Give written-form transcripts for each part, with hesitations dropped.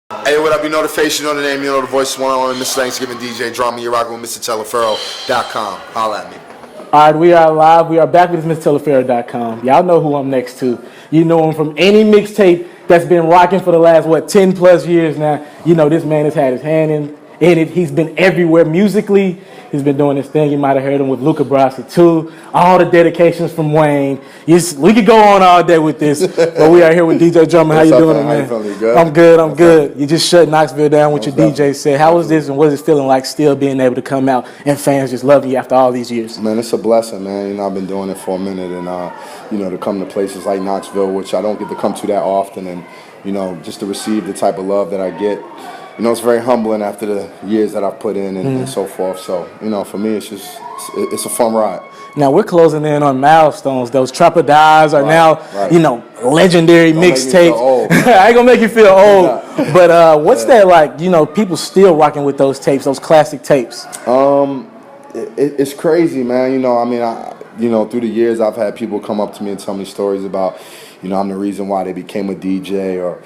Hey, what up? You know the face, you know the name, you know the voice. One on Mr. Thanksgiving DJ Drama. You're rocking with MrTeleferro.com. Holla at me. All right, we are live. We are back with MrTeleferro.com. Y'all know who I'm next to. You know him from any mixtape that's been rocking for the last, 10 plus years now. You know this man has had his hand in it. He's been everywhere musically. He's been doing his thing. You might have heard him with Luca Brasi too. All the dedications from Wayne. We could go on all day with this, but we are here with DJ Drummer. How you doing, man? How you feeling? Good? I'm good. I'm good. You just shut Knoxville down with your DJ set. How was this, and what is it feeling like still being able to come out and fans just loving you after all these years? Man, it's a blessing, man. You know, I've been doing it for a minute, and to come to places like Knoxville, which I don't get to come to that often, and just to receive the type of love that I get. It's very humbling after the years that I've put in and so forth. So, for me, it's a fun ride. Now, we're closing in on milestones. Those Trapper Dies are now, legendary mixtapes. I ain't going to make you feel old. But what's that like, people still rocking with those tapes, those classic tapes? It's crazy, man. Through the years, I've had people come up to me and tell me stories about, I'm the reason why they became a DJ, or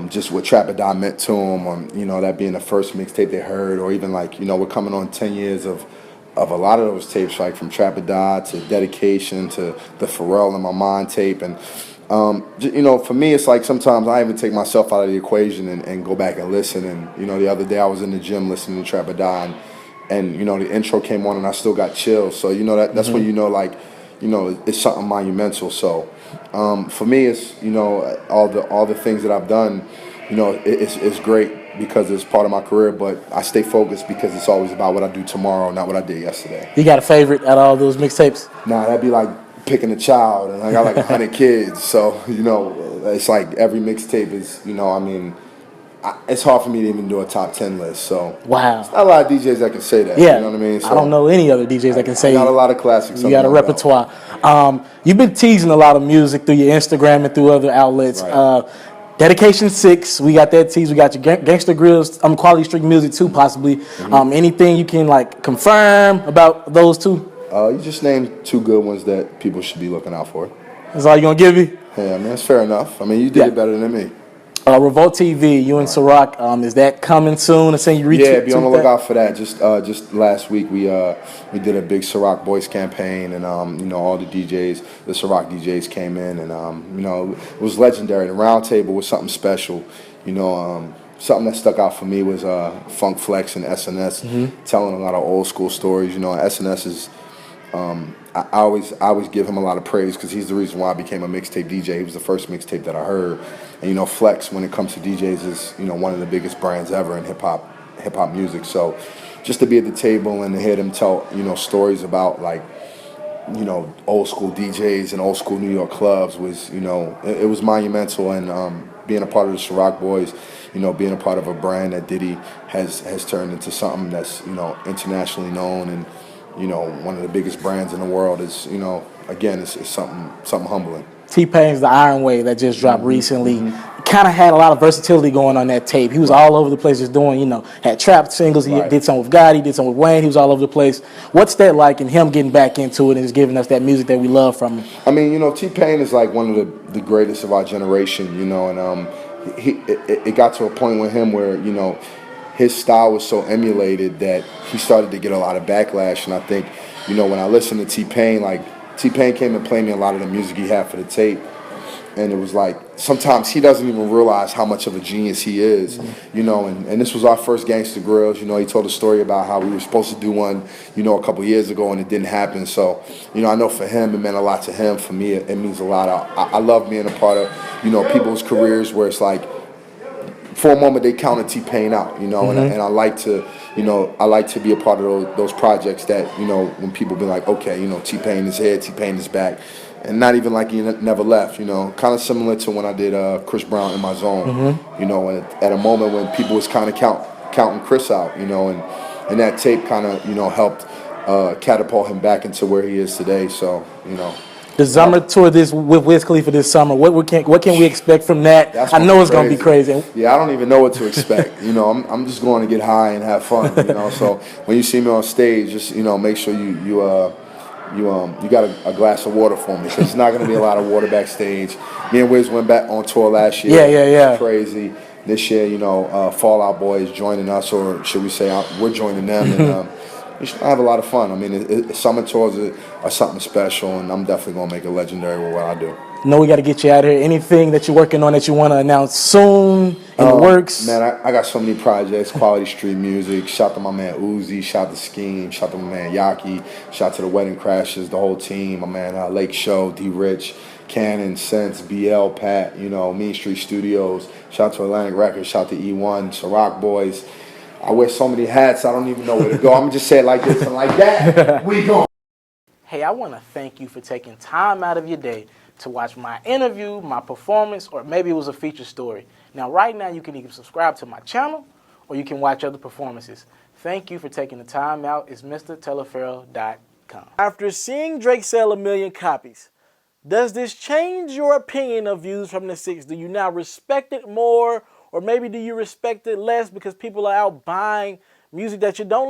just what Trapper Die meant to them, or that being the first mixtape they heard, or even we're coming on 10 years of a lot of those tapes, like from Trapper Die to Dedication to the Pharrell in My Mind tape, and for me, it's like sometimes I even take myself out of the equation and go back and listen. And the other day I was in the gym listening to Trapper Die, and the intro came on and I still got chills. So that's when it's something monumental. So. For me, it's all the things that I've done. It's great because it's part of my career. But I stay focused because it's always about what I do tomorrow, not what I did yesterday. You got a favorite out of all those mixtapes? Nah, that'd be like picking a child, and I got like 100 kids. So it's like every mixtape is it's hard for me to even do a top 10 list. So wow, there's not a lot of DJs that can say that. Yeah, you know what I mean. So I don't know any other DJs that can say. Got a lot of classics. You got a repertoire. You've been teasing a lot of music through your Instagram and through other outlets. Right. Dedication 6, we got that tease. We got your Gangsta Grills, Quality Street Music too, possibly. Mm-hmm. Anything you can confirm about those two? You just named two good ones that people should be looking out for. That's all you gonna give me? Yeah, man, that's fair enough. You did it better than me. Revolt TV, you and Ciroc, is that coming soon? Yeah, be on the lookout for that. Just last week we did a big Ciroc Boys campaign, and all the DJs, the Ciroc DJs came in, and it was legendary. The round table was something special. Something that stuck out for me was Funk Flex and SNS telling a lot of old school stories. SNS is. I always give him a lot of praise because he's the reason why I became a mixtape DJ. He was the first mixtape that I heard. And Flex, when it comes to DJs, is one of the biggest brands ever in hip hop music. So just to be at the table and to hear them tell stories about old school DJs and old school New York clubs was it was monumental. And being a part of the Ciroc Boys, being a part of a brand that Diddy has turned into something that's internationally known, and one of the biggest brands in the world is, again, it's something humbling. T-Pain's The Iron Way that just dropped recently kind of had a lot of versatility going on that tape. He was all over the place just doing, had trap singles. He did some with Gotti, did some with Wayne. He was all over the place. What's that like, and him getting back into it and just giving us that music that we love from him? T-Pain is like one of the greatest of our generation, and it got to a point with him where, his style was so emulated that he started to get a lot of backlash. And I think, when I listened to T-Pain, T-Pain came and played me a lot of the music he had for the tape. And it was sometimes he doesn't even realize how much of a genius he is, and this was our first Gangsta Grills. He told a story about how we were supposed to do one, a couple years ago, and it didn't happen. So, I know for him, it meant a lot to him. For me, it means a lot. I love being a part of, people's careers where it's for a moment they counted T-Pain out, and I like to, I like to be a part of those projects that, when people be like, okay, T-Pain is here, T-Pain is back, and not even like he never left, kind of similar to when I did Chris Brown in My Zone, at a moment when people was kind of counting Chris out, and that tape kind of, helped catapult him back into where he is today. So, The summer tour with Wiz Khalifa this summer. What can we expect from that? I know it's going to be crazy. Yeah, I don't even know what to expect. I'm just going to get high and have fun. So when you see me on stage, just make sure you got a glass of water for me, because it's not going to be a lot of water backstage. Me and Wiz went back on tour last year. Yeah. Crazy. this year, you know, Fall Out Boy is joining us, or should we say we're joining them, and we should have a lot of fun. I mean, summer tours are something special, and I'm definitely gonna make it legendary with what I do. No, we got to get you out of here. Anything that you're working on that you want to announce soon in the works? Man, I got so many projects, quality street music. Shout to my man Uzi, shout to Scheme, shout to my man Yaki, shout to the Wedding Crashers, the whole team, my man Lake Show, D Rich, Cannon, Sense, BL, Pat, you know, Mean Street Studios. Shout to Atlantic Records, shout to E1, Ciroc Boys. I wear so many hats, I don't even know where to go. I'm gonna just say it like this and like that. We go. Hey, I want to thank you for taking time out of your day to watch my interview, my performance, or maybe it was a feature story. Now, right now, you can either subscribe to my channel or you can watch other performances. Thank you for taking the time out. It's MrTelephero.com. After seeing Drake sell 1 million copies, does this change your opinion of Views from the Six? Do you now respect it more, or maybe do you respect it less because people are out buying music that you don't